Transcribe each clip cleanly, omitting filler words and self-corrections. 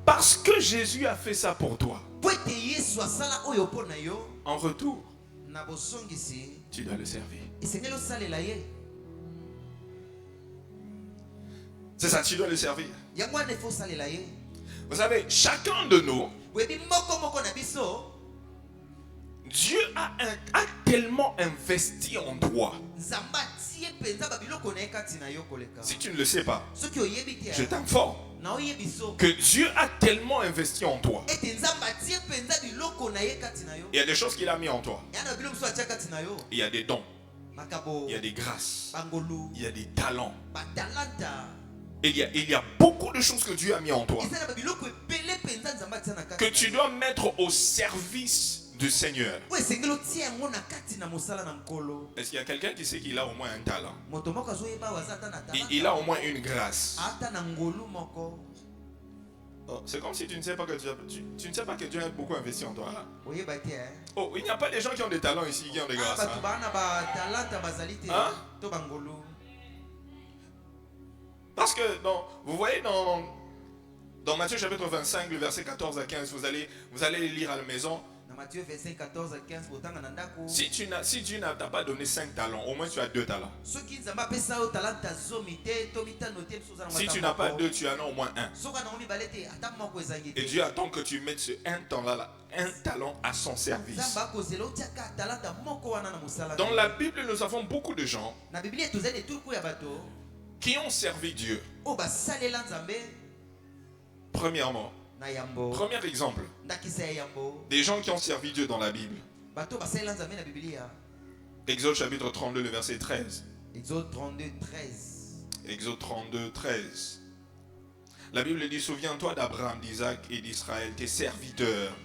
Parce que Jésus a fait ça pour toi. En retour, tu dois le servir. C'est ça, tu dois le servir. Vous savez, chacun de nous, Dieu a tellement investi en toi. Si tu ne le sais pas, je t'informe que Dieu a tellement investi en toi. Il y a des choses qu'il a mis en toi. Il y a des dons. Il y a des grâces. Il y a des talents. Et il y a beaucoup de choses que Dieu a mis en toi que tu dois mettre au service du Seigneur. Est-ce qu'il y a quelqu'un qui sait qu'il a au moins un talent? Il a au moins une grâce. Oh, c'est comme si tu ne sais pas que tu ne sais pas que Dieu a beaucoup investi en toi. Oh, il n'y a pas des gens qui ont des talents ici, qui ont des grâces. Hein? Parce que vous voyez dans Matthieu chapitre 25, le verset 14 à 15, vous allez les lire à la maison. Matthieu 25, 14 à 15. Si Dieu n'a pas donné 5 talents, au moins tu as 2 talents. Si tu n'as pas 2, tu en as au moins 1. Et Dieu attend que tu mettes ce un talent à son service. Dans la Bible, nous avons beaucoup de gens qui ont servi Dieu. Premièrement, premier exemple, des gens qui ont servi Dieu dans la Bible. Exode chapitre 32, le verset 13. Exode 32, 13. Exode 32, 13. La Bible dit: souviens-toi d'Abraham, d'Isaac et d'Israël, tes serviteurs,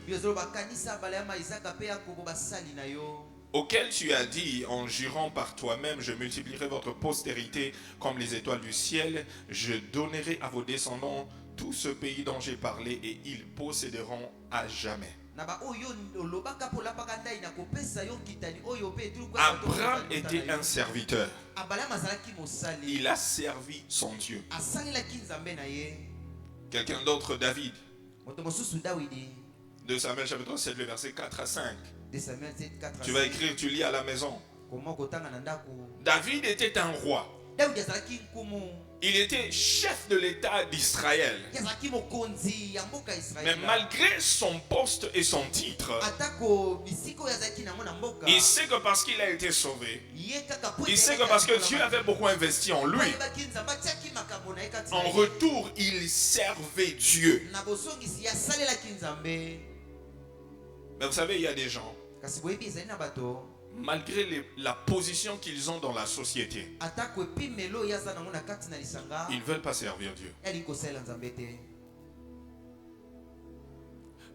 auquel tu as dit, en jurant par toi-même, je multiplierai votre postérité comme les étoiles du ciel, je donnerai à vos descendants tout ce pays dont j'ai parlé et ils posséderont à jamais. Abraham était un serviteur. Il a servi son Dieu. Quelqu'un d'autre, David. 2 Samuel chapitre 7, le verset 4 à 5. Tu vas écrire, tu lis à la maison. David était un roi. Il était chef de l'État d'Israël. Mais malgré son poste et son titre, il sait que parce qu'il a été sauvé, il sait que parce que Dieu avait beaucoup investi en lui, en retour, il servait Dieu. Mais vous savez, il y a des gens, malgré la position qu'ils ont dans la société, ils ne veulent pas servir Dieu.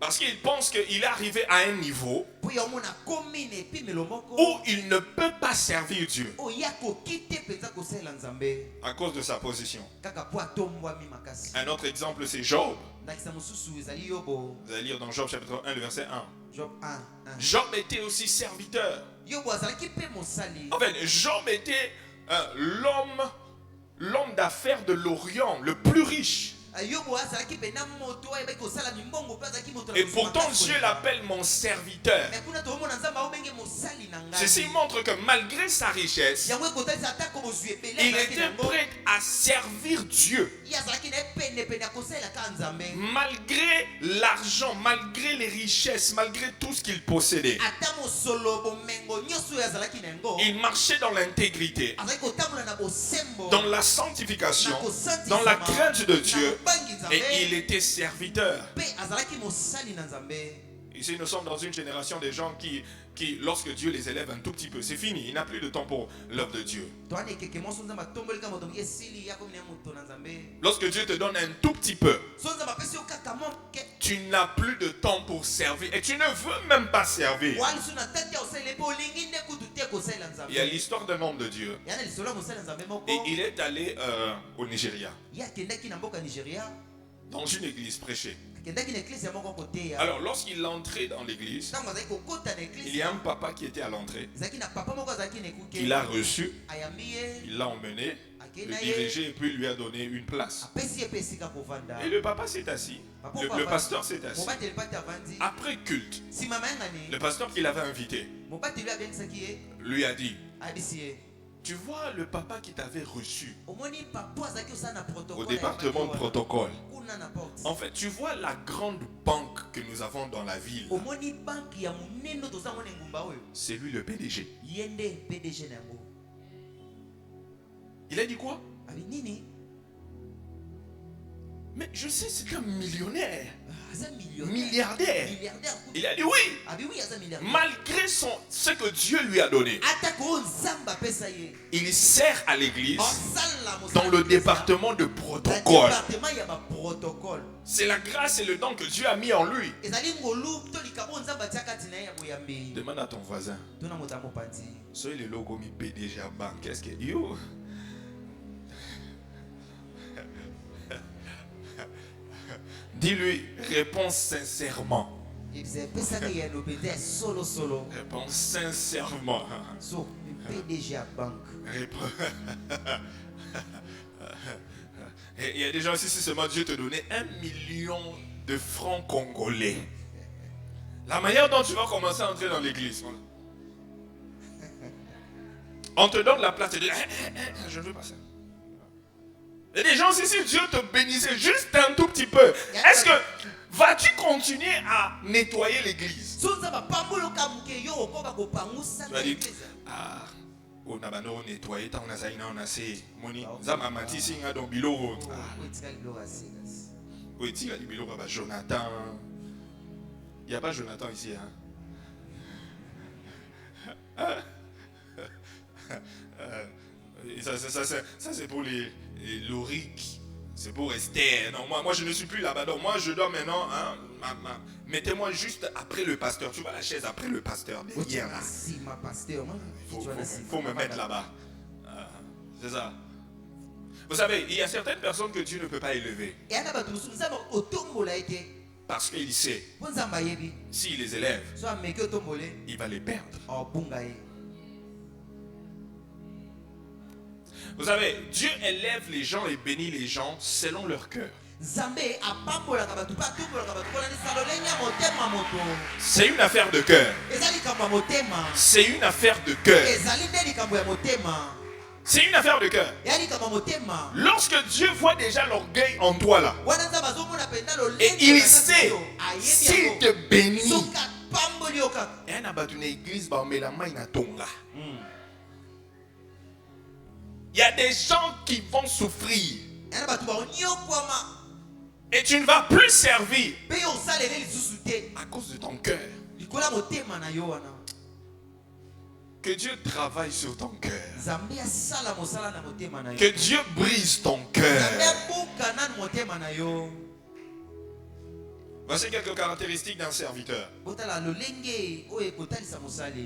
Parce qu'ils pensent qu'il est arrivé à un niveau où il ne peut pas servir Dieu à cause de sa position. Un autre exemple, c'est Job. Vous allez lire dans Job chapitre 1, le verset 1. Job était aussi serviteur. En fait, Job était l'homme d'affaires de l'Orient, le plus riche. Et pourtant Dieu l'appelle mon serviteur. Ceci montre que malgré sa richesse, il était prêt à servir Dieu. Malgré l'argent, malgré les richesses, malgré tout ce qu'il possédait, il marchait dans l'intégrité, dans la sanctification, dans la crainte de Dieu. Et il était serviteur. Ici, nous sommes dans une génération de gens qui, lorsque Dieu les élève un tout petit peu, c'est fini. Il n'a plus de temps pour l'œuvre de Dieu. Lorsque Dieu te donne un tout petit peu, tu n'as plus de temps pour servir. Et tu ne veux même pas servir. Il y a l'histoire d'un homme de Dieu. Et il est allé au Nigeria. dans une église prêcher. Alors lorsqu'il entrait dans l'église, il y a un papa qui était à l'entrée. Il l'a reçu, il l'a emmené, le dirigé et puis lui a donné une place. Et le papa s'est assis. Le pasteur s'est assis. Après culte, le pasteur qui l'avait invité lui a dit: tu vois le papa qui t'avait reçu au département de protocole. En fait, tu vois la grande banque que nous avons dans la ville. C'est lui le PDG. Il a dit quoi? Mais je sais, c'est un millionnaire. Milliardaire. Il a dit oui. Malgré ce que Dieu lui a donné, il sert à l'église dans le département de protocole. C'est la grâce et le don que Dieu a mis en lui. Demande à ton voisin. Soyez le logo mi PDG à banque. Qu'est-ce que you? Dis-lui, réponds sincèrement. Réponds sincèrement. Il y a des gens ici, si seulement Dieu te donnait 1 million de francs congolais, la manière dont tu vas commencer à entrer dans l'église, on te donne la place, tu dis, je ne veux pas ça. Il y a des gens ici, Dieu te bénissait juste un tout petit peu. Est-ce que vas-tu continuer à nettoyer l'église? Tu vas dire, on a nettoyé, on a zaïna, on a assez. Moni, zamamati singa don biloro. Oui, tu as dit biloro, Jonathan. Il n'y a pas Jonathan ici, hein? Ça c'est pour les Loric, c'est pour Esther. Non, moi je ne suis plus là-bas. Donc moi je dois maintenant, hein, mettez-moi juste après le pasteur. Tu vois la chaise après le pasteur. Hier, là. Faut me mettre là-bas. C'est ça. Vous savez, il y a certaines personnes que Dieu ne peut pas élever. Parce qu'il sait, s'il les élève, il va les perdre. Vous savez, Dieu élève les gens et bénit les gens selon leur cœur. C'est une affaire de cœur. C'est une affaire de cœur. C'est une affaire de cœur. Lorsque Dieu voit déjà l'orgueil en toi là, et il sait, s'il te bénit, il y a des gens qui vont souffrir. Et tu ne vas plus servir à cause de ton cœur. Que Dieu travaille sur ton cœur. Que Dieu brise ton cœur. Voici quelques caractéristiques d'un serviteur.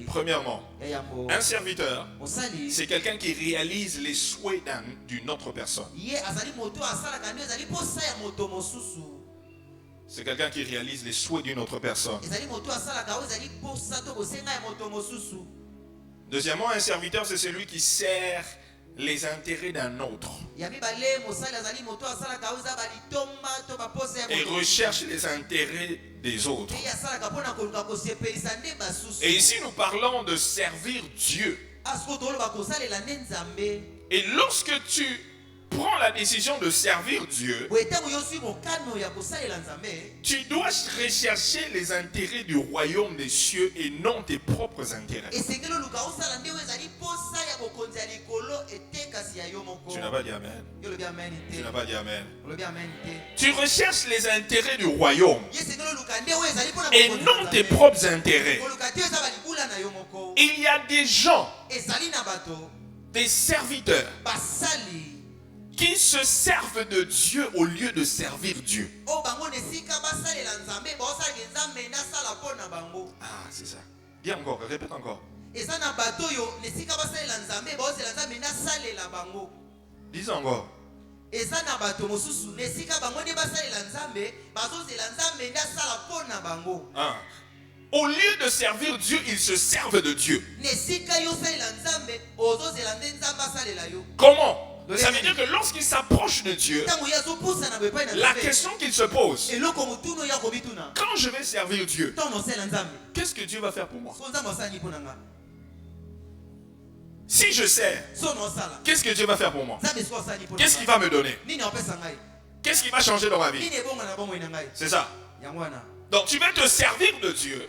Premièrement, un serviteur, c'est quelqu'un qui réalise les souhaits d'une autre personne. C'est quelqu'un qui réalise les souhaits d'une autre personne. Deuxièmement, un serviteur, c'est celui qui sert les intérêts d'un autre et recherche les intérêts des autres. Et ici nous parlons de servir Dieu. Et lorsque tu prends la décision de servir Dieu, tu dois rechercher les intérêts du royaume des cieux et non tes propres intérêts. Tu n'as pas dit amen. Tu n'as pas dit amen. Tu recherches les intérêts du royaume et non tes propres intérêts. Il y a des gens, des serviteurs, qui se servent de Dieu au lieu de servir Dieu. Ah, c'est ça. Dis encore, répète encore. Dis encore. Au lieu de servir Dieu, ils se servent de Dieu. Comment? Ça veut dire que lorsqu'ils s'approchent de Dieu, la question qu'ils se posent, quand je vais servir Dieu, qu'est-ce que Dieu va faire pour moi? Si je sers, qu'est-ce que Dieu va faire pour moi? Qu'est-ce qu'il va me donner? Qu'est-ce qui va changer dans ma vie? C'est ça. Donc tu vas te servir de Dieu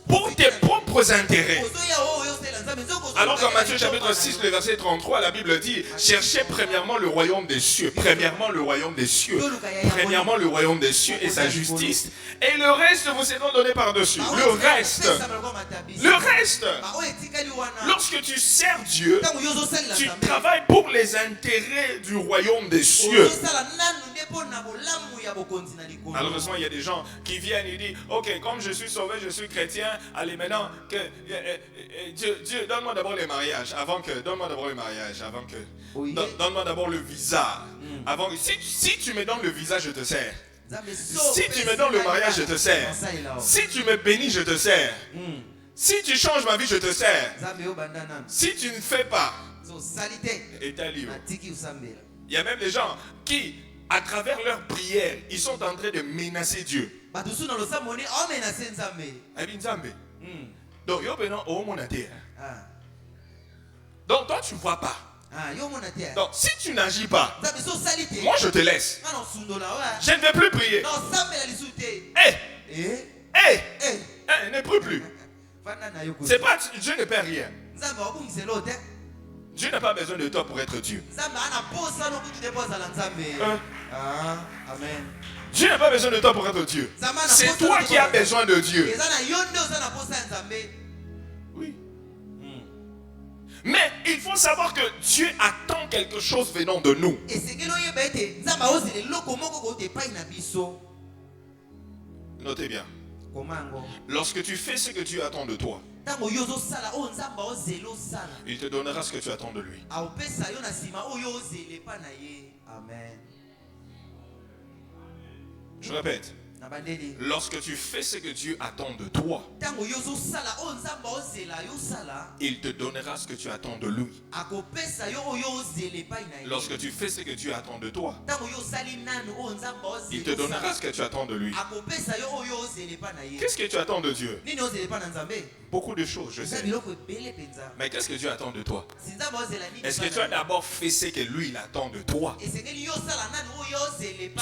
pour tes propres intérêts. Alors qu'en Matthieu chapitre 6, le verset 33, la Bible dit, cherchez premièrement le royaume des cieux. Premièrement le royaume des cieux. Premièrement le royaume des cieux et sa justice. Et le reste vous sera donné par-dessus. Le reste. Lorsque tu sers Dieu, tu travailles pour les intérêts du royaume des cieux. Malheureusement, il y a des gens qui viennent et disent, ok, comme je suis sauvé, je suis chrétien, allez maintenant, Dieu, donne-moi d'abord les mariages, donne-moi d'abord le visa. Si tu me donnes le visa, je te sers. Si tu me donnes le mariage, je te sers. Si tu me bénis, je te sers. Si tu changes ma vie, je te sers. Si tu ne fais pas, état libre. Il y a même des gens qui, à travers leurs prières, ils sont en train de menacer Dieu. Donc toi tu ne vois pas. Donc si tu n'agis pas, moi je te laisse. Je ne vais plus prier. Ne prie plus. C'est pas, Dieu ne perd rien. Dieu n'a pas besoin de toi pour être Dieu. Dieu n'a pas besoin de toi pour être Dieu. C'est toi qui as besoin de Dieu. Oui. Mais il faut savoir que Dieu attend quelque chose venant de nous. Notez bien. Lorsque tu fais ce que Dieu attend de toi, il te donnera ce que tu attends de lui. Amen. Je répète. Lorsque tu fais ce que Dieu attend de toi, il te donnera ce que tu attends de lui. Lorsque tu fais ce que Dieu attend de toi, il te donnera ce que tu attends de lui. Qu'est-ce que tu attends de Dieu? Beaucoup de choses, je sais. Mais qu'est-ce que Dieu attend de toi? Est-ce que tu as d'abord fait ce que lui il attend de toi?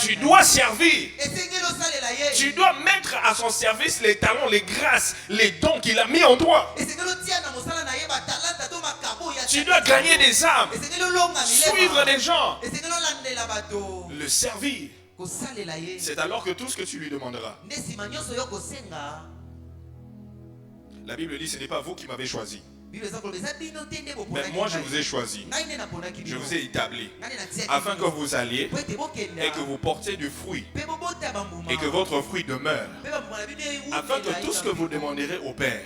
Tu dois servir. Tu dois mettre à son service les talents, les grâces, les dons qu'il a mis en toi. Tu dois gagner des âmes, suivre des gens, le servir. C'est alors que tout ce que tu lui demanderas. La Bible dit, ce n'est pas vous qui m'avez choisi. Mais moi je vous ai choisi, je vous ai établi afin que vous alliez et que vous portiez du fruit et que votre fruit demeure, afin que tout ce que vous demanderez au Père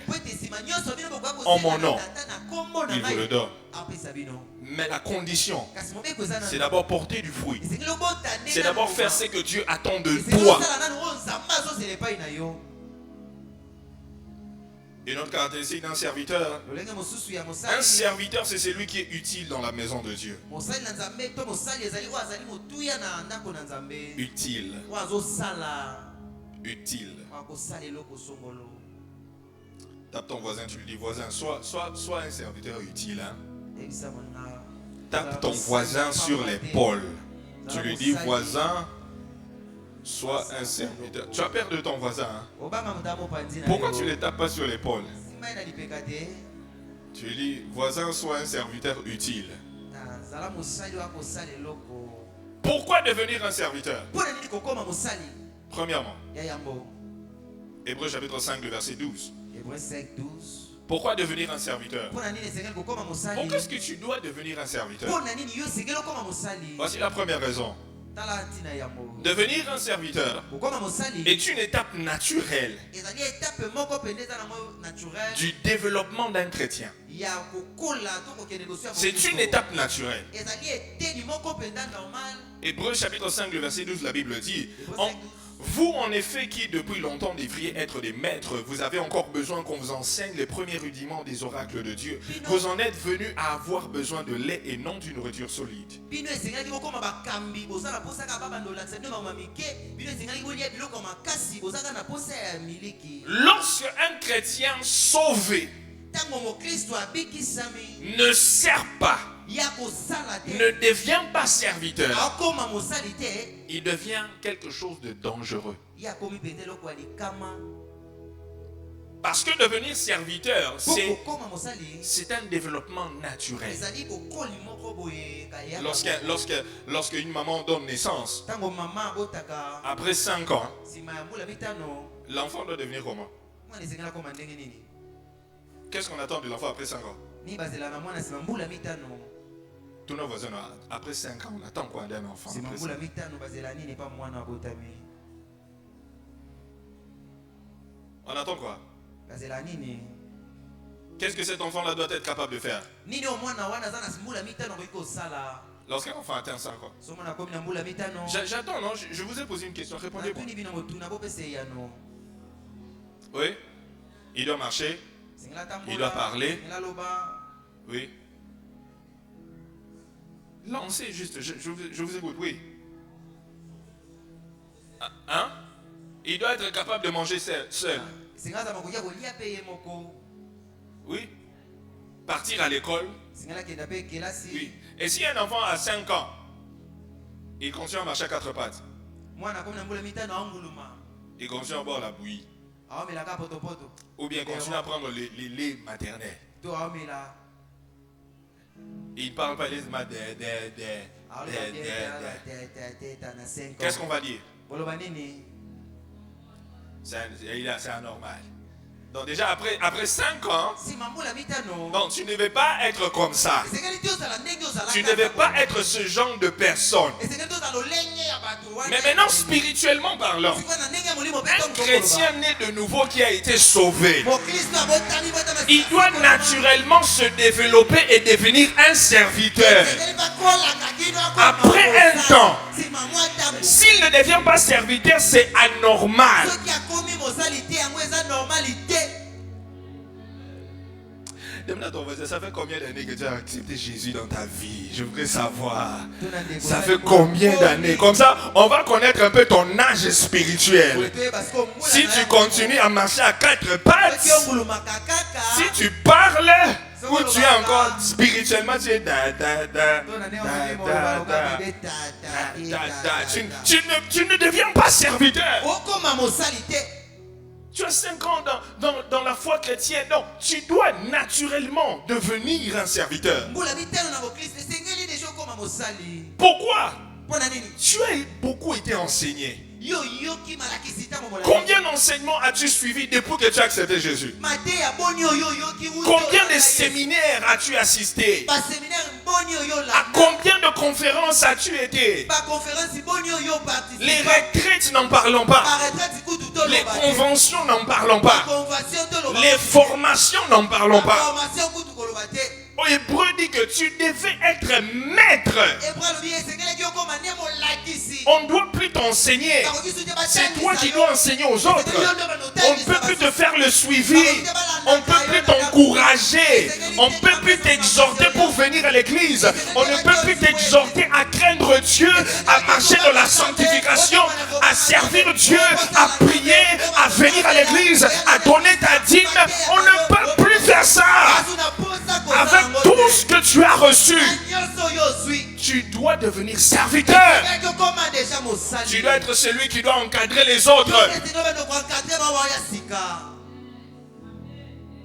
en mon nom, il vous le donne. Mais la condition, c'est d'abord porter du fruit, c'est d'abord faire ce que Dieu attend de toi. Une autre caractéristique d'un serviteur, c'est celui qui est utile dans la maison de Dieu. Utile. Utile. Tape ton voisin, tu lui dis, voisin, sois un serviteur utile. Hein? Tape ton voisin sur l'épaule. Tu lui dis, voisin, sois un serviteur. Tu as peur de ton voisin. Hein? Pourquoi tu ne le tapes pas sur l'épaule? Tu dis, voisin, sois un serviteur utile. Pourquoi devenir un serviteur? Premièrement, Hébreux chapitre 5, le verset 12. Pourquoi devenir un serviteur? Pourquoi est-ce que tu dois devenir un serviteur? Voici la première raison. Devenir un serviteur est une étape naturelle du développement d'un chrétien. C'est une étape naturelle. Hébreux chapitre 5, le verset 12, la Bible dit: vous, en effet, qui depuis longtemps devriez être des maîtres, vous avez encore besoin qu'on vous enseigne les premiers rudiments des oracles de Dieu. Vous en êtes venus à avoir besoin de lait et non d'une nourriture solide. Lorsque un chrétien sauvé ne sert pas, ne devient pas serviteur, il devient quelque chose de dangereux. Parce que devenir serviteur, c'est un développement naturel. Lorsqu'une maman donne naissance, après 5 ans, l'enfant doit devenir comment? Qu'est-ce qu'on attend de l'enfant après 5 ans? Tous nos voisins, après 5 ans, on attend quoi d'un enfant? On attend quoi? Qu'est-ce que cet enfant-là doit être capable de faire? Lorsqu'un enfant atteint 5 ans. J'attends, non? Je vous ai posé une question, répondez-moi. Oui? Il doit marcher? Il doit parler? Oui? Lancez juste, je vous écoute, oui. Hein? Il doit être capable de manger seul. Oui? Partir à l'école? Oui. Et si un enfant a 5 ans, il continue à marcher à 4 pattes, il continue à boire la bouillie, ou bien continue à prendre les laits maternels, il ne parle pas les qu'est-ce qu'on va dire? C'est anormal. Donc déjà après 5 ans, donc tu ne veux pas être comme ça. Tu ne veux pas être ce genre de personne. Mais maintenant, spirituellement parlant, un chrétien né de nouveau qui a été sauvé, il doit naturellement se développer et devenir un serviteur. Après un temps, s'il ne devient pas serviteur, c'est anormal. Demande à ton voisin, ça fait combien d'années que tu as accepté Jésus dans ta vie? Je voudrais savoir. Ça fait combien d'années? Comme ça, on va connaître un peu ton âge spirituel. Si tu continues à marcher à 4 pattes, si tu parles, ou tu es encore spirituellement, tu es tu ne deviens pas serviteur. Tu as 5 ans dans la foi chrétienne. Non, tu dois naturellement devenir un serviteur. Pourquoi? Tu as beaucoup été enseigné. Combien d'enseignements as-tu suivi depuis que tu as accepté Jésus? Combien de séminaires as-tu assisté? À combien de conférences as-tu été? Les retraites, n'en parlons pas. Les conventions, n'en parlons pas. Les formations, n'en parlons pas. Hébreu dit que tu devais être maître. On ne doit plus t'enseigner. C'est toi qui dois enseigner aux autres. On ne peut plus te faire le suivi. On ne peut plus t'encourager. On ne peut plus t'exhorter pour venir à l'église. On ne peut plus t'exhorter à craindre Dieu, à marcher dans la sanctification, à servir Dieu, à prier, à venir à l'église, à donner ta dîme. On ne peut plus faire ça. Avec tout ce que tu as reçu, tu dois devenir serviteur. Tu dois être celui qui doit encadrer les autres.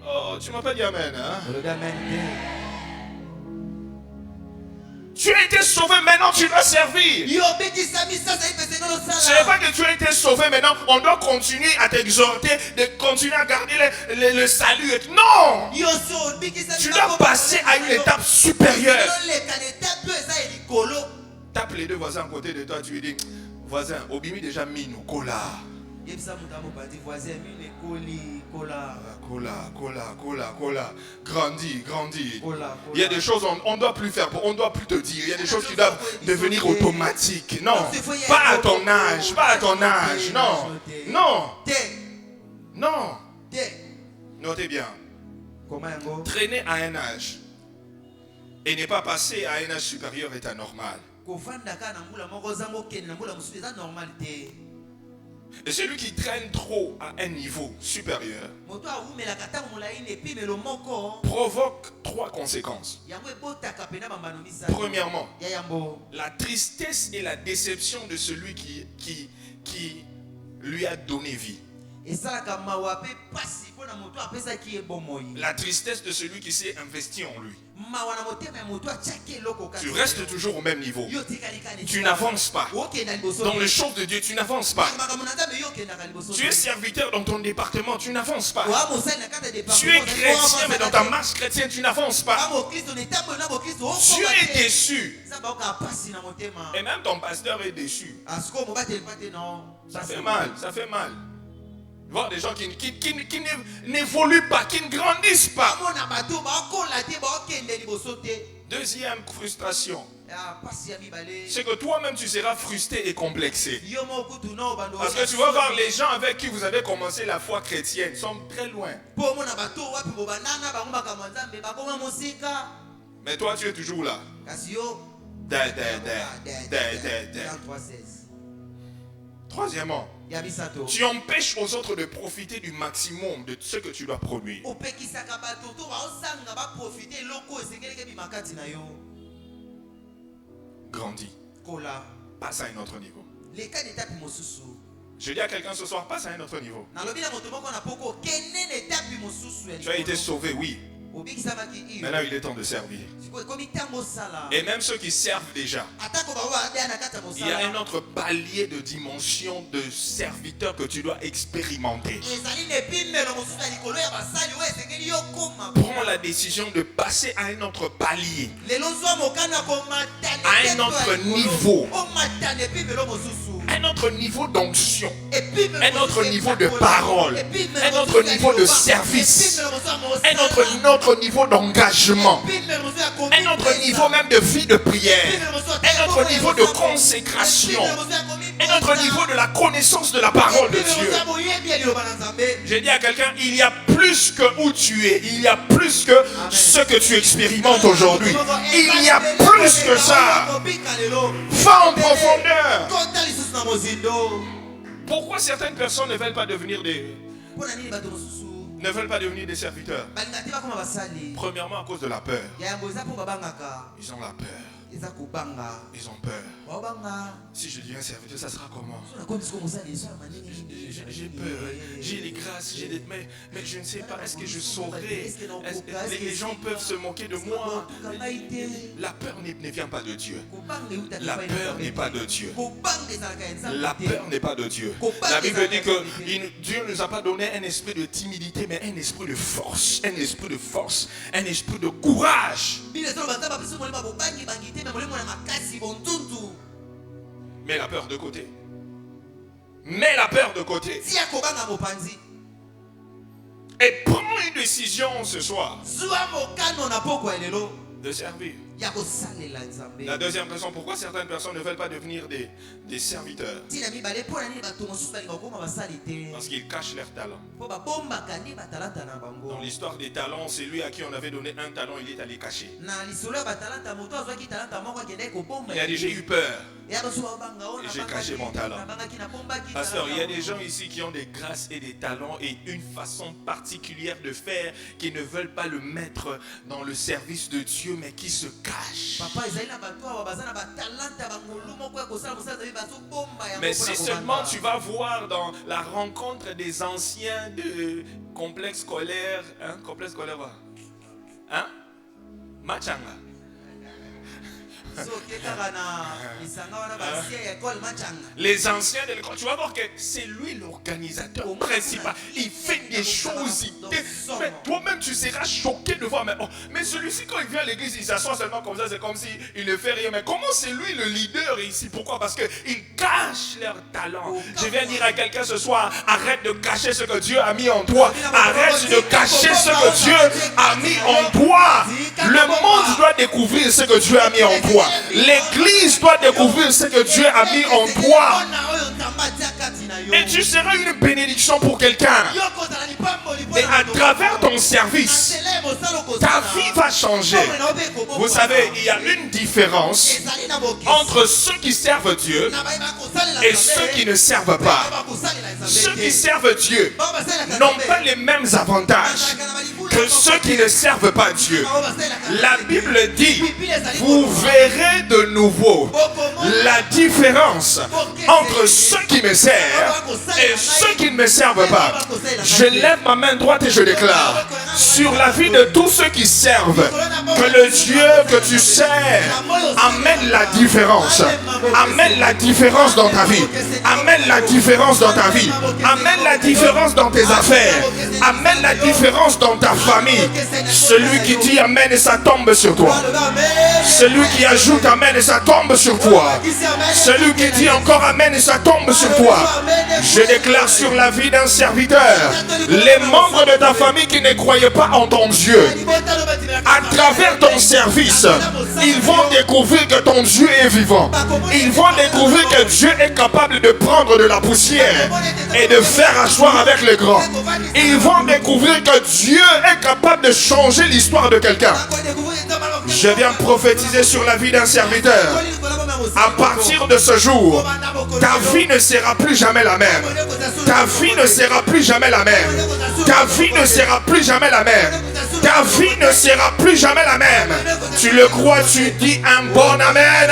Oh, tu m'as pas dit amen, hein? Tu as été sauvé, maintenant tu dois servir. Ce n'est pas que tu as été sauvé, maintenant on doit continuer à t'exhorter, de continuer à garder le salut. Non! Tu dois passer à une étape supérieure. tape les deux voisins à côté de toi, tu lui dis, voisin, Obimi déjà mis nous, cola. Cola. Grandis. Il y a des choses on ne doit plus faire, on ne doit plus te dire. Il y a des choses qui doivent devenir automatiques. Non, pas à ton âge. Non. Notez bien. Traîner à un âge et ne pas passer à un âge supérieur est anormal. Et celui qui traîne trop à un niveau supérieur provoque 3 conséquences. Premièrement, la tristesse et la déception de celui qui lui a donné vie. La tristesse de celui qui s'est investi en lui. Tu restes toujours au même niveau. Tu n'avances pas. Dans les choses de Dieu, tu n'avances pas. Tu es serviteur dans ton département, tu n'avances pas. Tu es chrétien, mais dans ta marche chrétienne, tu n'avances pas. Tu es déçu. Et même ton pasteur est déçu. Ça fait mal. Voir des gens qui n'évoluent pas, qui ne grandissent pas. Deuxième frustration, c'est que toi-même tu seras frustré et complexé. Parce que tu vas voir les gens avec qui vous avez commencé la foi chrétienne sont très loin. Mais toi tu es toujours là. Troisièmement, tu empêches aux autres de profiter du maximum de ce que tu dois produire. Grandis. Passe à un autre niveau. Je dis à quelqu'un ce soir, passe à un autre niveau. Tu as été sauvé, oui. Maintenant il est temps de servir. Et même ceux qui servent déjà, il y a un autre palier de dimension de serviteur que tu dois expérimenter. Prends la décision de passer à un autre palier, à un autre niveau, un autre niveau d'onction, un autre niveau de parole, un autre niveau de service, un autre niveau d'engagement, un autre niveau même de vie de prière, un autre niveau de consécration, un autre niveau de la connaissance de la parole de Dieu. J'ai dit à quelqu'un, il y a plus que où tu es, il y a plus que ce que tu expérimentes aujourd'hui. Il y a plus que ça. Va en profondeur. Pourquoi certaines personnes ne veulent pas devenir des serviteurs? Premièrement à cause de la peur. Ils ont la peur. Ils ont peur. Si je deviens serviteur, ça sera comment? J'ai peur. J'ai les grâces, mais je ne sais pas. Est-ce que je saurai? Les gens peuvent se moquer de moi. La peur ne vient pas de Dieu. La peur n'est pas de Dieu. La peur n'est pas de Dieu. La Bible dit que Dieu ne nous a pas donné un esprit de timidité, mais un esprit de force. Un esprit de force. Un esprit de courage. Mets la peur de côté. Mets la peur de côté. Et prends une décision ce soir de servir. La deuxième raison pourquoi certaines personnes ne veulent pas devenir des serviteurs, parce qu'ils cachent leur talent. Dans l'histoire des talents, c'est lui à qui on avait donné un talent, il est allé cacher. Il a dit j'ai eu peur et j'ai caché mon talent. Pasteur, il y a des gens ici qui ont des grâces et des talents et une façon particulière de faire, qui ne veulent pas le mettre dans le service de Dieu, mais qui se cachent. Mais si seulement tu vas voir dans la rencontre des anciens de complexe scolaire, complexe scolaire, Machanga. Les anciens de l'école, tu vas voir que c'est lui l'organisateur principal. Il fait des choses. Mais toi-même, tu seras choqué de voir. Mais celui-ci, quand il vient à l'église, il s'assoit seulement comme ça. C'est comme s'il ne fait rien. Mais comment c'est lui le leader ici? Pourquoi? Parce qu'il cache leur talent. Je viens dire à quelqu'un ce soir, arrête de cacher ce que Dieu a mis en toi. Arrête de cacher ce que Dieu a mis en toi. Le monde doit découvrir ce que Dieu a mis en toi. L'église doit découvrir ce que Dieu a mis en toi. Et tu seras une bénédiction pour quelqu'un. Et à travers ton service, ta vie va changer. Vous savez, il y a une différence entre ceux qui servent Dieu et ceux qui ne servent pas. Ceux qui servent Dieu n'ont pas les mêmes avantages que ceux qui ne servent pas Dieu. La Bible dit, vous verrez de nouveau la différence entre ceux qui me servent et ceux qui ne me servent pas. Je lève ma main droite et je déclare sur la vie de tous ceux qui servent que le Dieu que tu sers amène la différence. Amène la différence dans ta vie. Amène la différence dans ta vie. Amène la différence dans tes affaires. Amène la différence dans ta famille. Celui qui dit amen et ça tombe sur toi. Celui qui ajoute amen et ça tombe sur toi. Celui qui dit encore amen et ça tombe sur toi. Je déclare sur la vie d'un serviteur, les membres de ta famille qui ne croyaient pas en ton Dieu, à travers ton service, ils vont découvrir que ton Dieu est vivant. Ils vont découvrir que Dieu est capable de prendre de la poussière et de faire asseoir avec les grands. Ils vont découvrir que Dieu est capable de changer l'histoire de quelqu'un. Je viens prophétiser sur la vie d'un serviteur. À partir de ce jour, ta vie ne sera plus jamais la même. Ta vie ne sera plus jamais la même. Ta vie ne sera plus jamais la même. Ta vie ne sera plus jamais la même. Tu le crois, tu dis un bon amen.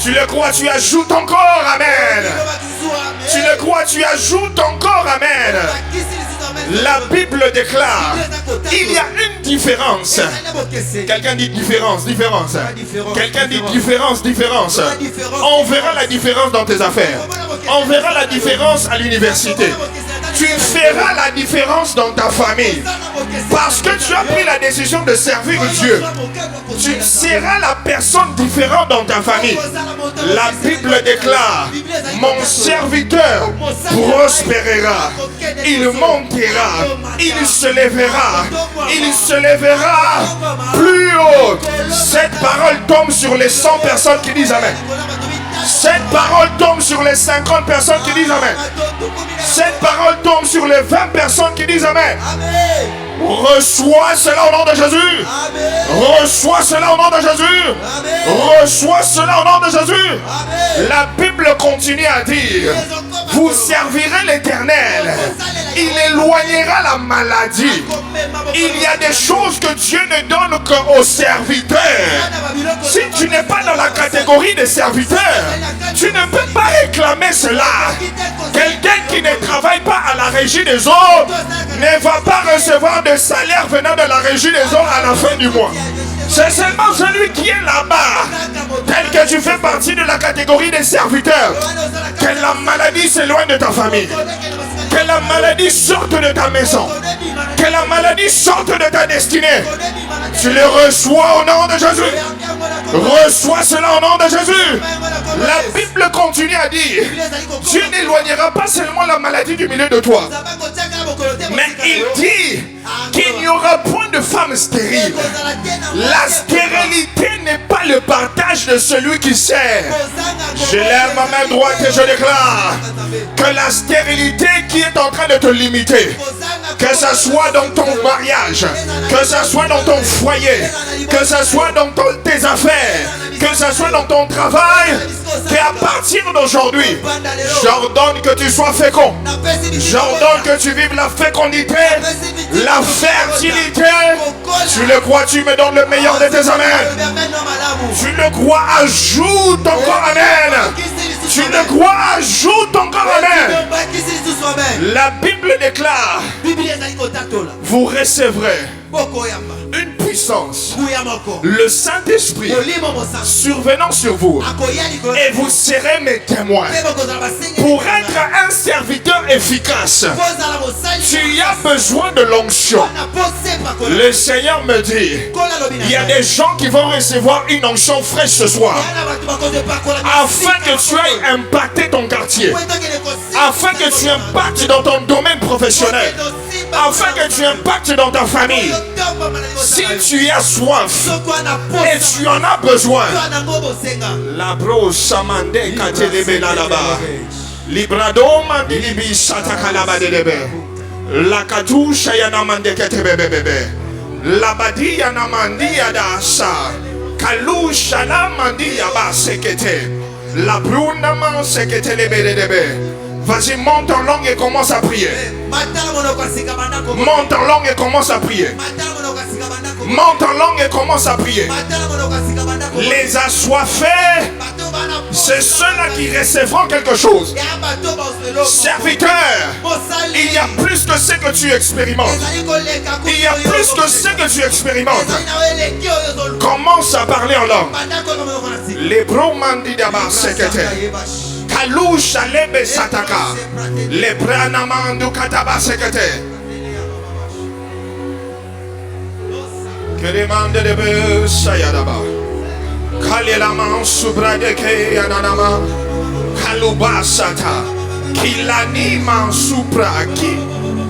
Tu le crois, tu ajoutes encore amen. Tu le crois, tu ajoutes encore amen. La Bible déclare, il y a une différence. Quelqu'un dit différence, différence. Quelqu'un dit différence, différence. On verra la différence dans tes affaires. On verra la différence à l'université. Tu feras la différence dans ta famille. Parce que tu as pris la décision de servir Dieu. Tu seras la personne différente dans ta famille. La Bible déclare, mon serviteur prospérera. Il montera. Il se lèvera. Il se lèvera plus haut. Cette parole tombe sur les 100 personnes qui disent amen. Cette parole tombe sur les 50 personnes qui disent amen. Cette parole tombe sur les 20 personnes qui disent amen. Reçois cela au nom de Jésus. Reçois cela au nom de Jésus. Reçois cela au nom de Jésus. La Bible continue à dire, vous servirez l'Éternel. Il éloignera la maladie. Il y a des choses que Dieu ne donne qu'aux serviteurs. Si tu n'es pas dans la catégorie des serviteurs, tu ne peux pas réclamer cela. Quelqu'un qui ne travaille pas à la régie des autres ne va pas recevoir de salaire venant de la régie des autres à la fin du mois. C'est seulement celui qui est là-bas, tel que tu fais partie de la catégorie des serviteurs, que la maladie s'éloigne de ta famille, que la maladie sorte de ta maison, que la maladie sorte de ta destinée. Tu le reçois au nom de Jésus. Reçois cela au nom de Jésus. La Bible continue à dire, Dieu n'éloignera pas seulement la maladie du milieu de toi, mais il dit qu'il n'y aura point de femme stérile. La stérilité n'est pas le partage de celui qui sert. Je lève ma main droite et je déclare que la stérilité qui est en train de te limiter, que ce soit dans ton mariage, que ce soit dans ton foyer, que ce soit dans tes affaires, que ce soit dans ton travail, qu'à partir d'aujourd'hui, j'ordonne que tu sois fécond. J'ordonne que tu vives la fécondité, la fertilité. Tu le crois, tu me donnes le meilleur de tes amens. Tu le crois, ajoute encore amen. Tu le crois, ajoute encore amen. La Bible déclare, vous recevrez une puissance, le Saint-Esprit survenant sur vous, et vous serez mes témoins. Pour être un serviteur efficace, tu as besoin de l'onction. Le Seigneur me dit, il y a des gens qui vont recevoir une onction fraîche ce soir, afin que tu ailles impacter ton quartier, afin que tu impactes dans ton domaine professionnel, afin que tu impactes dans ta famille. Si tu as soif et tu en as besoin, la brosse amande katelebe la là-bas, librado mandilibi satakalaba delebe, la katusha yanamande ketebebebe, la badi yanamandi adasa, kalusha namandi yaba sekete, la bruna man sekete lebedebe. Vas-y, monte en langue et commence à prier. Monte en langue et commence à prier. Monte en langue et commence à prier. Les assoiffés, c'est ceux-là qui recevront quelque chose. Serviteur, il y a plus que ce que tu expérimentes. Il y a plus que ce que tu expérimentes. Commence à parler en langue. Les bromandi d'abord sekete. Kalusha lebe sataka, le pranamandu kataba sekete. Que demande de be sayadaba. Kalelaman subradeke yananama. Kaluba sata. Kilaniman supraki.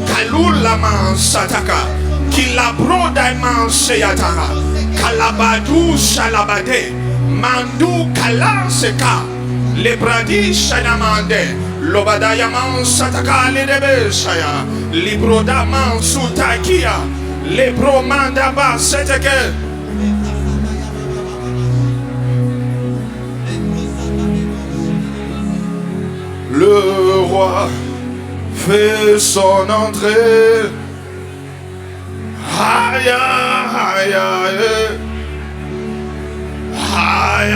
Kalulaman sataka. Kilabrodaiman seyatara. Kalabadu shalabade. Mandu kalanseka. Les bradis shanamande, l'obadayaman sataka le debeshaya, librodaman sutakia, les bromandaba seteke. Le roi fait son entrée. Aïe, aïe, aïe, aïe.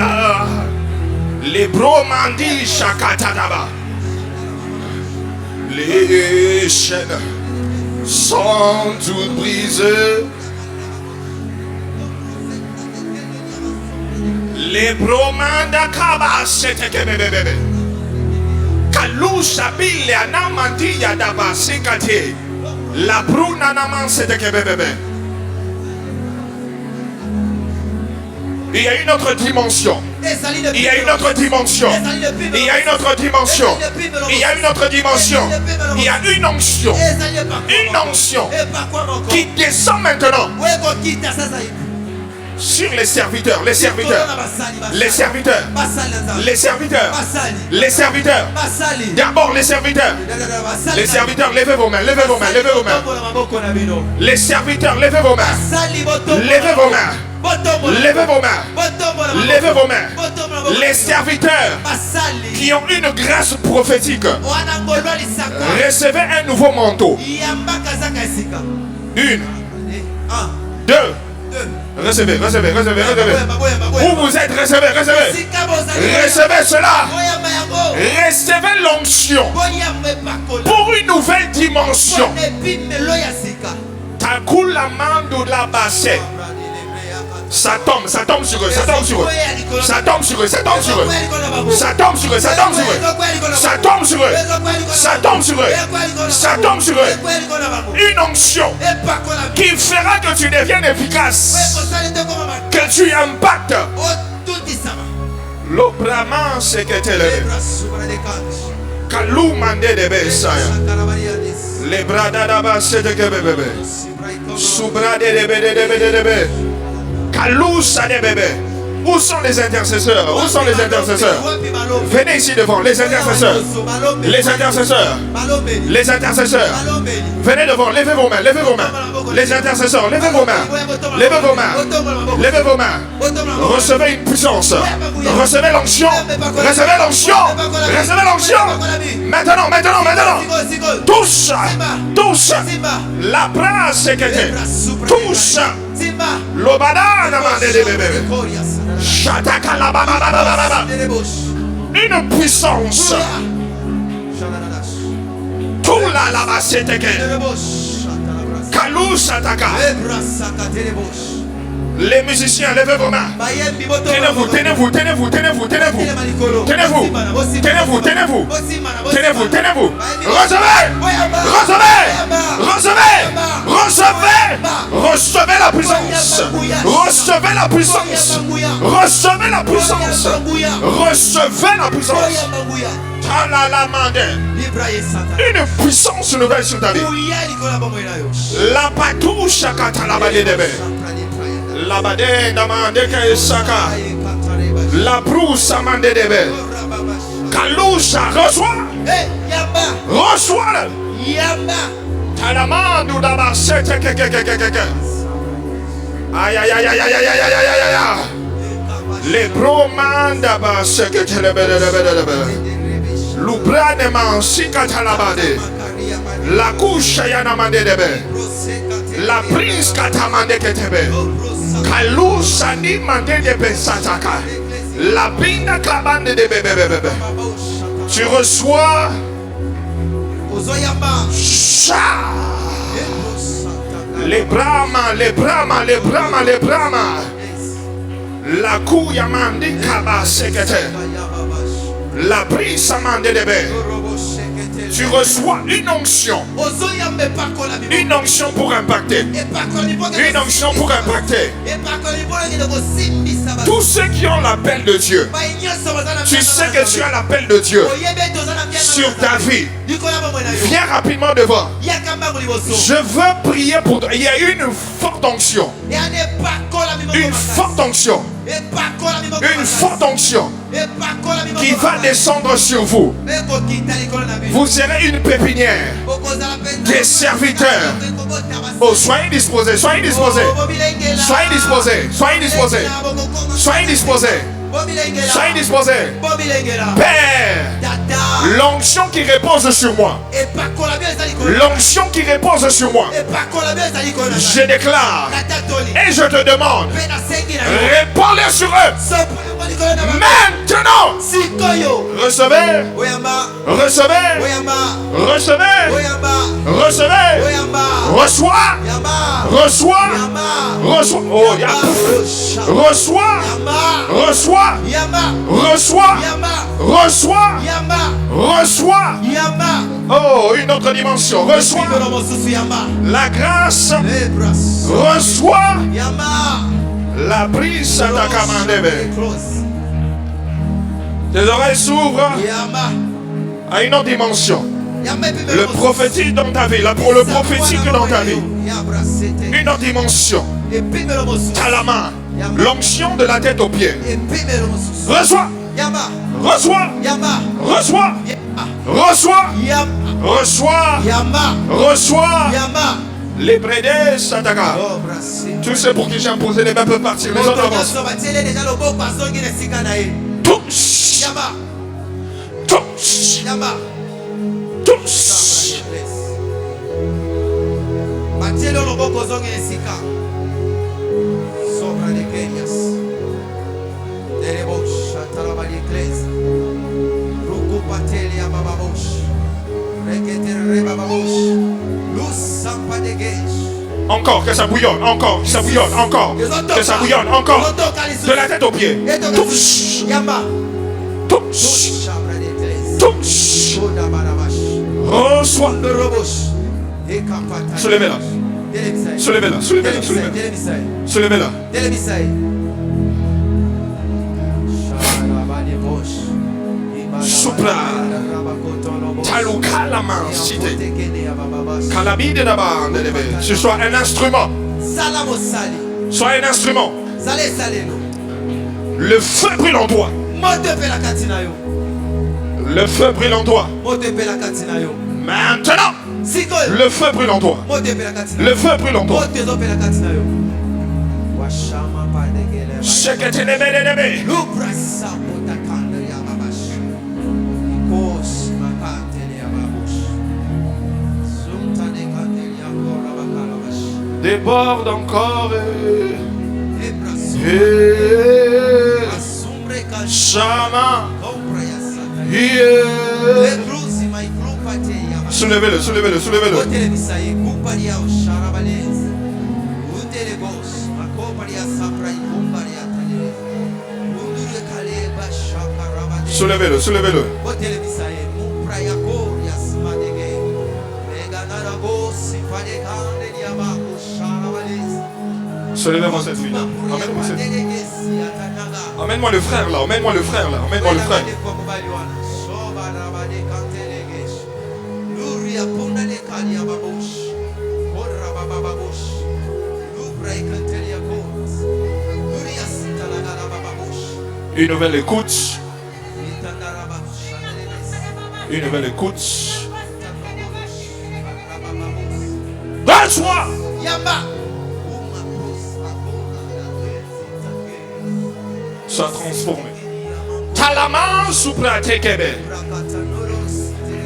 Les bromandis chakatadaba. Les chaînes sont toutes brisées. Les bromandakaba c'était que bébé. Kalusha bille anamandi yadaba sekate. La bruna naman c'était que bébé. Il y a une autre dimension. Il y a une autre dimension. Il y a une autre dimension. Il y a une autre dimension. Il y a une onction. Une onction qui descend maintenant sur les serviteurs. Les serviteurs. Les serviteurs. Les serviteurs. Les serviteurs. D'abord les serviteurs. Les serviteurs, levez vos mains. Levez vos mains. Levez vos mains. Les serviteurs, levez vos mains. Levez vos mains. Levez vos mains. Levez vos mains. Les serviteurs qui ont une grâce prophétique, recevez un nouveau manteau. Une, deux. Recevez. Où vous êtes, recevez. Recevez cela. Recevez l'onction pour une nouvelle dimension. Takula mando la basse. Ça tombe sur eux. Une onction qui fera que tu deviennes efficace, que tu impactes. L'obraman c'est que tu es Kalou mande de besaya. Les bras d'adaba c'est que bébé. Soubra de bébé. Kalousa des bébés. Où sont les intercesseurs? Où sont les intercesseurs? Venez ici devant, les intercesseurs. Les intercesseurs. Les intercesseurs. Venez devant, levez vos mains, levez vos mains. Les intercesseurs, levez vos mains. Levez vos mains. Levez vos mains. Recevez une puissance. Recevez l'onction. Recevez l'onction. Recevez l'onction. Maintenant. Tous. La brasse que t'es. Tous. L'obada demande des bébés. Une puissance. Tout là là-bas c'était que Kalusataka. Les musiciens, levez vos mains. Tenez-vous, tenez-vous, tenez-vous, tenez-vous, tenez-vous. Tenez-vous, tenez-vous, tenez-vous. Tenez-vous, tenez-vous. Recevez, recevez, recevez, recevez, recevez la puissance. Recevez la puissance. Recevez la puissance. Recevez la puissance. Une puissance nouvelle sur ta vie. La patouche à katalabade debe. La bade namande kaesaka. La brousse amande debe. Kaloucha, reçois. Reçois-le. Talamandou d'abord. Aïe aïe aïe aïe aïe aïe aïe aïe aïe aïe. Les bromandes d'abord. L'oubranement sikatalabade. La couche yanamande debe. La prise katamande ketebe. Kalusani mande debe sataka. La bina kabande debe bebe. Tu reçois. Les brahmas, les brahmas, les brahmas, les brahmas. La couille mande kaba sekete. La prise amande debe. Tu reçois une onction. Une onction pour impacter. Une onction pour impacter. Tous ceux qui ont l'appel de Dieu. Tu sais que tu as l'appel de Dieu sur ta vie. Viens rapidement devant. Je veux prier pour toi. Il y a une forte onction. Une forte onction. Une forte onction qui va descendre sur vous. Vous serez une pépinière des serviteurs. Oh, soyez disposés, soyez disposés. Soyez disposés, soyez disposés. Soyez disposés. Soyez disposés. Père, l'onction qui repose sur moi. L'onction qui repose sur moi. Je déclare et je te demande, répondez sur eux. Maintenant, recevez, recevez, recevez, recevez, reçois, reçois, reçois, oh, reçois, reçois, reçois, reçois, reçois, oh, une autre dimension, reçois la grâce, reçois la prise à ta commande. Tes oreilles s'ouvrent à une autre dimension. Le prophétique dans ta vie, pour le prophétique dans ta vie. Une autre dimension. T'as la main. L'onction de la tête aux pieds. Reçois. Reçois. Reçois. Reçois. Reçois. Reçois. Les prédés s'attaquent. Tous ceux pour qui j'ai imposé les mains peuvent partir. Les autres avancent. Tous. Tous. Tous. Encore, que ça bouillonne, encore, que ça bouillonne, encore, que ça bouillonne, encore, de la tête aux pieds. Touche, touche, touche. Reçois. Soulevez-la. Soulevez-la, soulevez-la, soulevez-la. Soulevez-la. Soupla. Talouka la main, cité. Kalabide d'abord. Ce soit un instrument. Sois un instrument. Le feu brûle en toi. Le feu brûle en toi. Maintenant, le feu brûle en toi. Le feu brûle en toi. Déborde encore. Chama. Soulevez-le, soulevez-le, soulevez-le. Soulevez-le, soulevez-le. Soulevez-moi cette fille là. Emmène-moi cette fille. Emmène-moi le frère là, emmène-moi le frère là, emmène-moi le frère. Une nouvelle écoute. Une nouvelle écoute. Reçois. Sois transformé. Talama supra tekebe.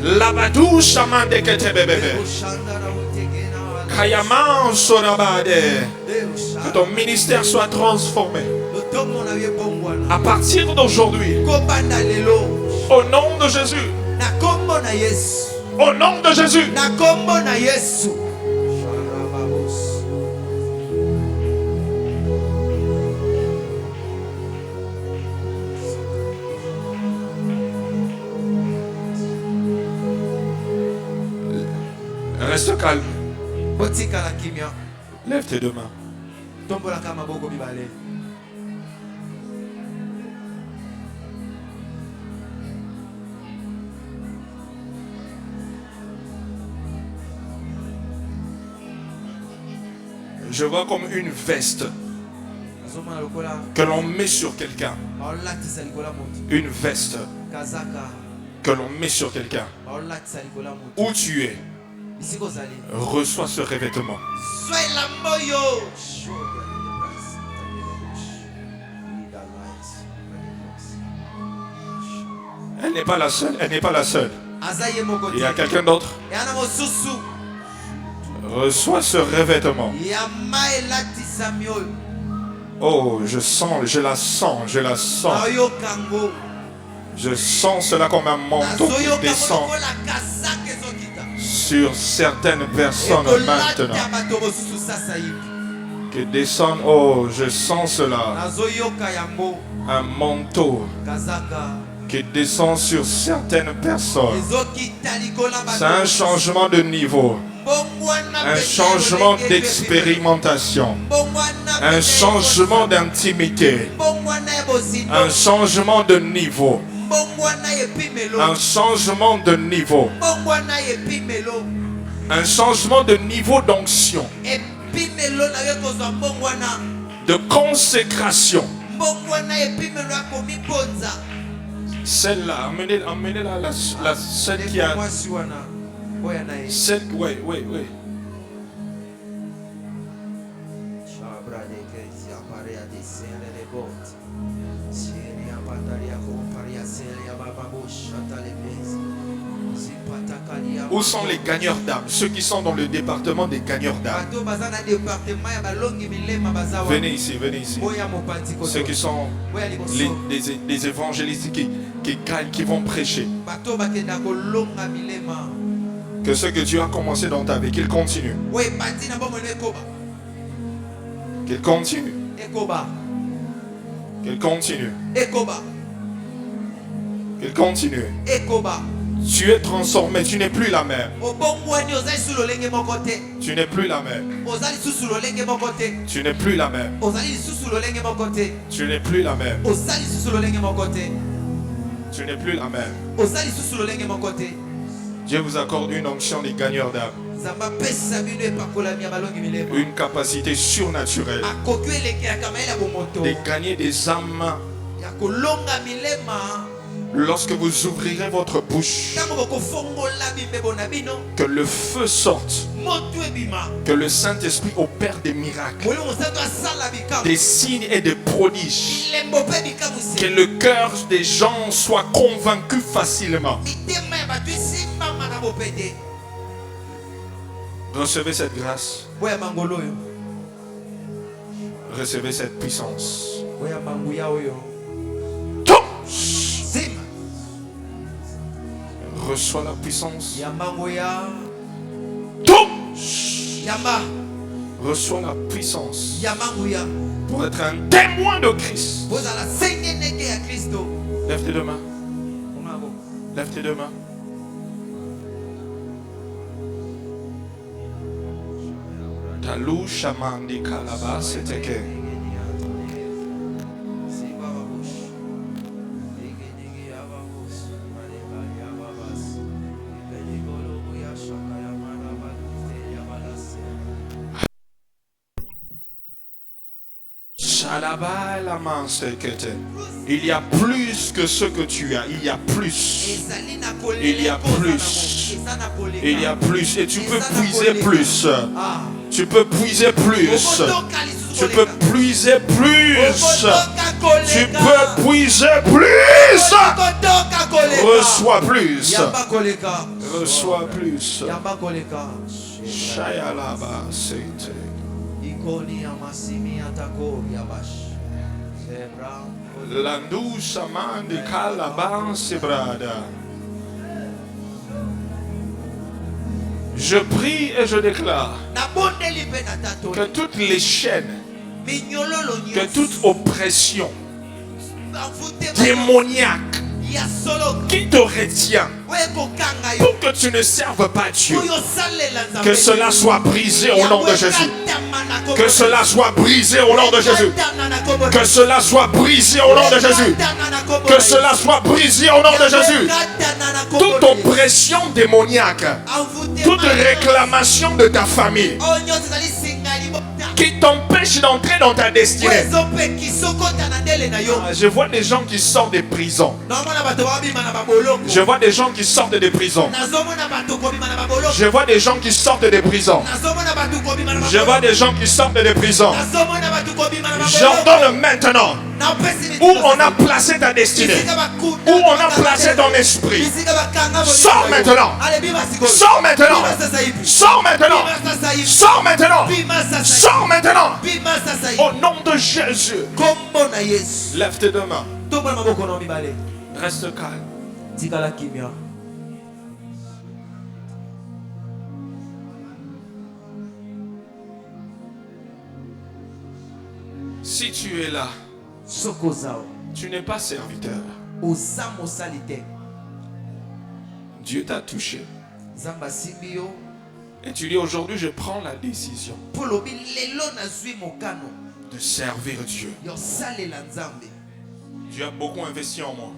Labadou shamande ketebebe. Kayaman sorabade. Que ton ministère soit transformé. À partir d'aujourd'hui. Au nom de Jésus. Au nom de Jésus. Reste calme. Lève tes deux mains. Je vois comme une veste que l'on met sur quelqu'un. Une veste que l'on met sur quelqu'un. Où tu es, reçois ce revêtement. Elle n'est pas la seule. Elle n'est pas la seule. Il y a quelqu'un d'autre. Reçois ce revêtement. Oh, je sens, je la sens, je la sens. Je sens cela comme un manteau qui descend sur certaines personnes maintenant. Qui descendent, oh, je sens cela. Un manteau qui descend sur certaines personnes. C'est un changement de niveau. Un changement d'expérimentation. Un changement d'intimité. Un changement de niveau. Un changement de niveau. Un changement de niveau d'onction. De consécration. Celle-là, emmenez-la, celle qui a... Celle, oui. Où sont les gagneurs d'âme? Ceux qui sont dans le département des gagneurs d'âme. Venez ici. Ceux qui sont les évangélistes qui gagnent, qui vont prêcher. Que ce que Dieu a commencé dans ta vie, qu'il continue. Qu'il continue. Qu'il continue. Qu'il continue. Tu es transformé, tu n'es plus la même. Tu n'es plus la même. Tu n'es plus la même. Tu n'es plus la même. Tu n'es plus la même. Dieu vous accorde une onction des gagneurs d'âme. Une capacité surnaturelle de gagner des âmes. Lorsque vous ouvrirez votre bouche, que le feu sorte, que le Saint-Esprit opère des miracles, des signes et des prodiges, que le cœur des gens soit convaincu facilement. Recevez cette grâce. Recevez cette puissance. Reçois la puissance. Touche. Reçois la puissance pour être un témoin de Christ. Lève tes deux mains. Lève tes deux mains. Talou Shamandi Kalaba, c'était que. Il y a plus que ce que tu as. Il y a plus. Il y a plus. Il y a plus. Et tu peux puiser plus. Tu peux puiser plus. Tu peux puiser plus. Tu peux puiser plus. Reçois plus. Reçois plus. Shayalaba Sete. Landou Saman de Calaban Sebrada. Je prie et je déclare que toutes les chaînes, que toute oppression démoniaque qui te retient pour que tu ne serves pas Dieu, que cela soit brisé au nom de Jésus. Que cela soit brisé au nom de Jésus. Que cela soit brisé au nom de Jésus. Que cela soit brisé au nom de Jésus. Toute oppression démoniaque, toute réclamation de ta famille qui t'empêche d'entrer dans ta destinée. Je vois des gens qui sortent des prisons. Je vois des gens qui sortent des prisons. Je vois des gens qui sortent des prisons. Je vois des gens qui sortent des prisons. J'ordonne maintenant où on a placé ta destinée, où on a placé ton esprit. Sors maintenant. Sors maintenant. Sors maintenant. Sors maintenant. Sors maintenant. Au nom de Jésus. Lève tes deux mains. Reste calme. Si tu es là, tu n'es pas serviteur. Dieu t'a touché. Et tu dis aujourd'hui, je prends la décision de servir Dieu. Dieu a beaucoup investi en moi.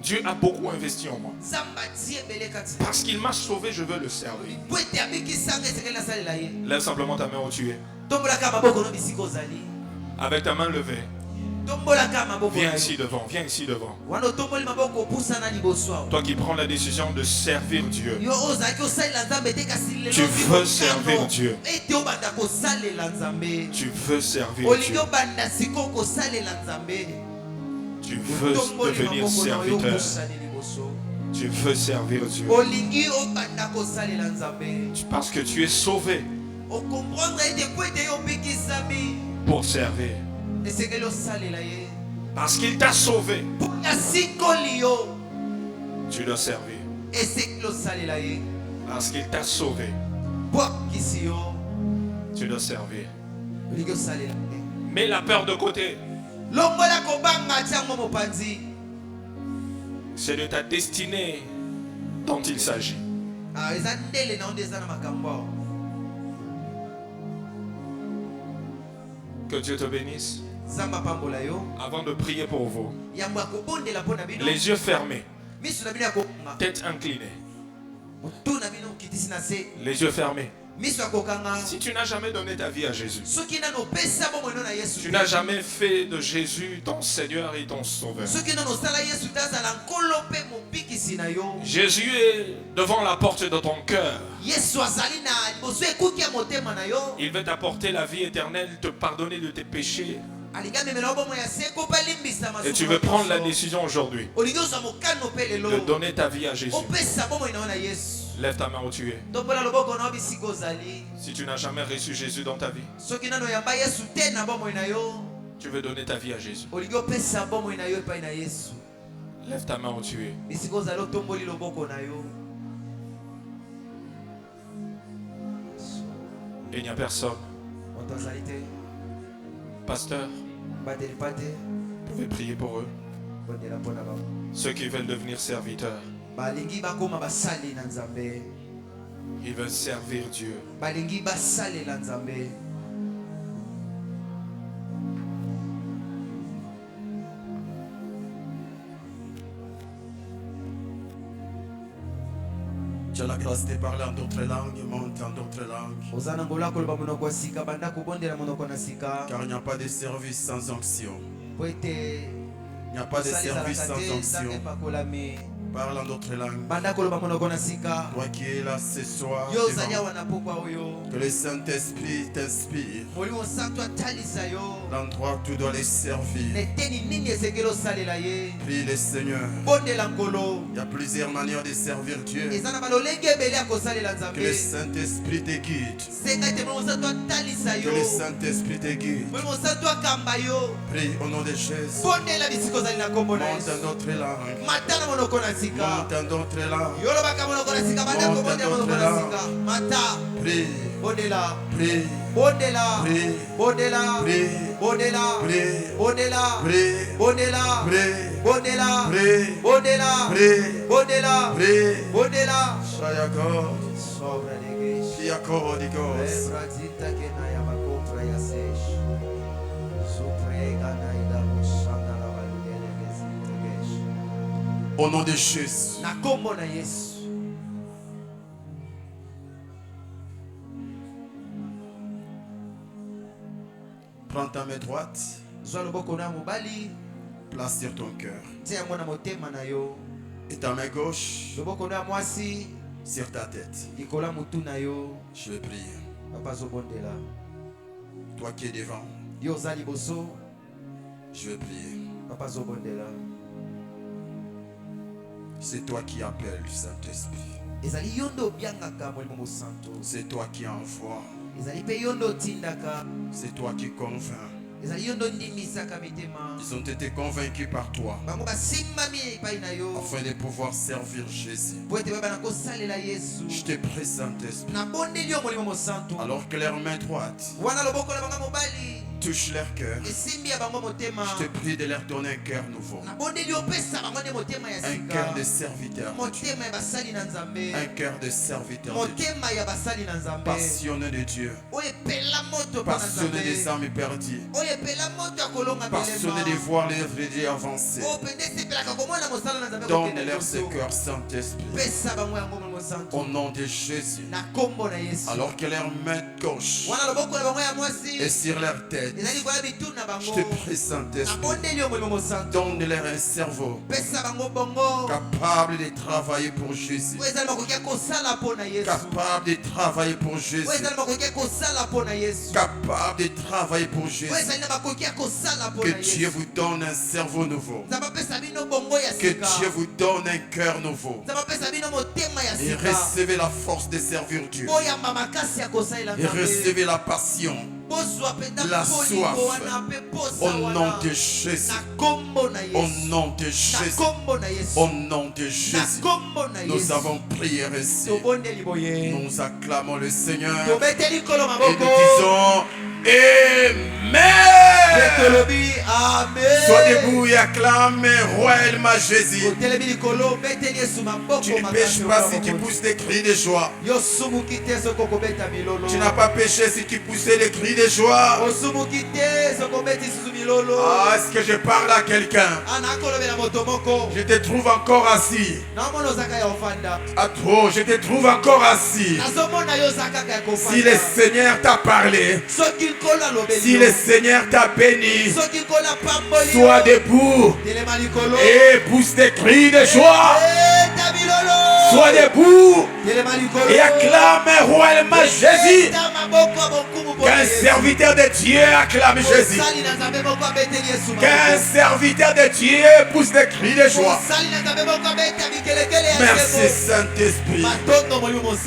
Dieu a beaucoup investi en moi. Parce qu'il m'a sauvé, je veux le servir. Lève simplement ta main où tu es. Avec ta main levée. Viens ici devant, viens ici devant. Toi qui prends la décision de servir Dieu. Tu veux servir Dieu. Tu veux servir Dieu. Tu veux devenir serviteur. Tu veux servir Dieu. Parce que tu es sauvé pour servir. Parce qu'il t'a sauvé, tu dois servir. Parce qu'il t'a sauvé, tu dois servir. Mets la peur de côté. C'est de ta destinée dont il s'agit. Que Dieu te bénisse. Avant de prier pour vous, les yeux fermés, tête inclinée, les yeux fermés. Si tu n'as jamais donné ta vie à Jésus, tu n'as jamais fait de Jésus ton Seigneur et ton Sauveur, Jésus est devant la porte de ton cœur. Il veut t'apporter la vie éternelle, te pardonner de tes péchés. Et tu veux prendre la décision aujourd'hui de donner ta vie à Jésus. Lève ta main où tu es. Si tu n'as jamais reçu Jésus dans ta vie, tu veux donner ta vie à Jésus. Lève ta main où tu es. Et il n'y a personne. Pasteur, vous pouvez prier pour eux. Ceux qui veulent devenir serviteurs. Ils veulent servir Dieu. Tu as la grâce de parler en d'autres langues, monte en d'autres langues. Car il n'y a pas de service sans onction. Il n'y a pas de service sans onction. Parle en d'autres langues. Toi qui es là ce soir, que le Saint-Esprit t'inspire. L'endroit où tu dois les servir. Prie le Seigneur. Il y a plusieurs manières de servir Dieu. Que le Saint-Esprit te guide. Que le Saint-Esprit te guide. Prie au nom de Jésus. Monte en d'autres langues. Monte en d'autres langues. Prie. Prie. Au nom de Jésus. Prends ta main droite. Place sur ton cœur. Et ta main gauche sur ta tête. Je vais prier. Toi qui es devant, je vais prier. C'est toi qui appelles le Saint-Esprit. C'est toi qui envoies. C'est toi qui convaincs. Ils ont été convaincus par toi afin de pouvoir servir Jésus. Je te prie, Saint-Esprit, alors que leur main droite touche leur cœur, je te prie de leur donner un cœur nouveau, un cœur de serviteur, un cœur de serviteur de Dieu, passionné de Dieu, passionné des âmes perdues, passionné de voir les œuvres de Dieu avancer. Donne-leur ce cœur, Saint-Esprit, au nom de Jésus, alors que leur main gauche est sur leur tête. Je te prie, Saint-Esprit, donne-leur un cerveau capable de travailler pour Jésus, capable de travailler pour Jésus, capable de travailler pour Jésus. Que Dieu vous donne un cerveau nouveau, que Dieu vous donne un cœur nouveau, et recevez la force de servir Dieu, et recevez la passion, la soif, au nom de Jésus, au nom de Jésus, au nom de Jésus. Nous avons prié ici. Nous acclamons le Seigneur et nous disons Amen. Sois debout et acclame royalement Jésus. Tu ne pêches pas si tu pousses des cris de joie. Tu n'as pas péché si tu poussais des cris de joie. Ah, est-ce que je parle à quelqu'un? Je te trouve encore assis. À trop, je te trouve encore assis. Si le Seigneur t'a parlé, si le Seigneur t'a béni, sois debout et pousse des cris de joie. Sois debout et acclame royalement Jésus. Qu'un serviteur de Dieu acclame Jésus. Qu'un serviteur de Dieu pousse des cris de joie. Merci Saint-Esprit.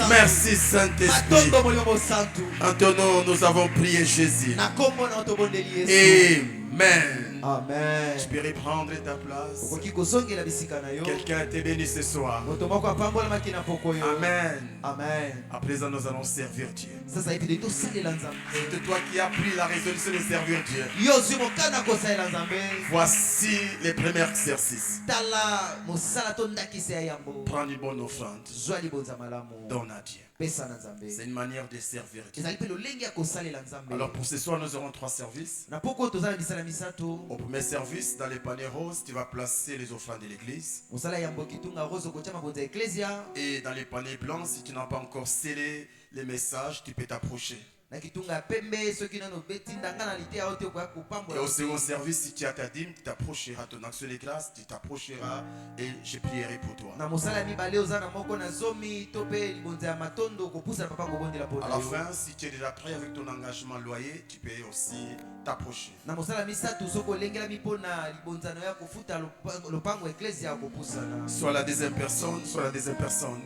Merci Saint-Esprit. En ton nom, nous avons prié Jésus. Amen. Amen. Tu peux reprendre ta place. Quelqu'un a été béni ce soir. Amen. Amen. À présent, nous allons servir Dieu. C'est toi qui as pris la résolution de servir Dieu. Voici les premiers exercices. Prends une bonne offrande. Donne à Dieu. C'est une manière de servir Dieu. Alors pour ce soir, nous aurons 3 services. Au premier service, dans les paniers roses, tu vas placer les offrandes de l'église. Et dans les paniers blancs, si tu n'as pas encore scellé les messages, tu peux t'approcher. Et au second service, si tu as ta dîme, tu t'approcheras, ton action de grâce, tu t'approcheras et je prierai pour toi. À la fin, si tu es déjà prêt avec ton engagement loyer, tu peux aussi t'approcher. Soit la deuxième personne, soit la deuxième personne.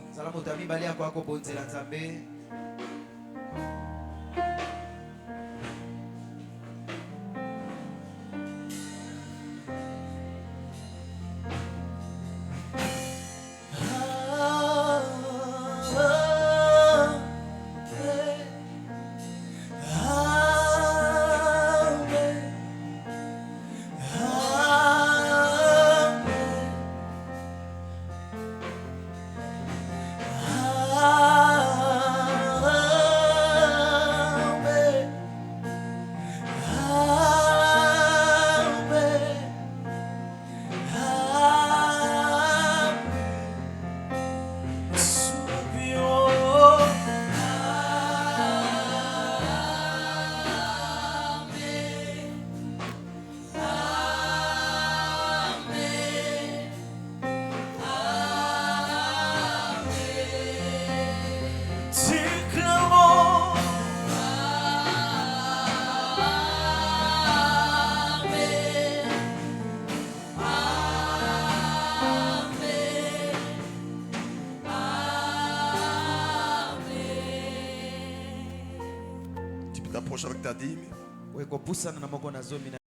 T'approches avec ta dîme.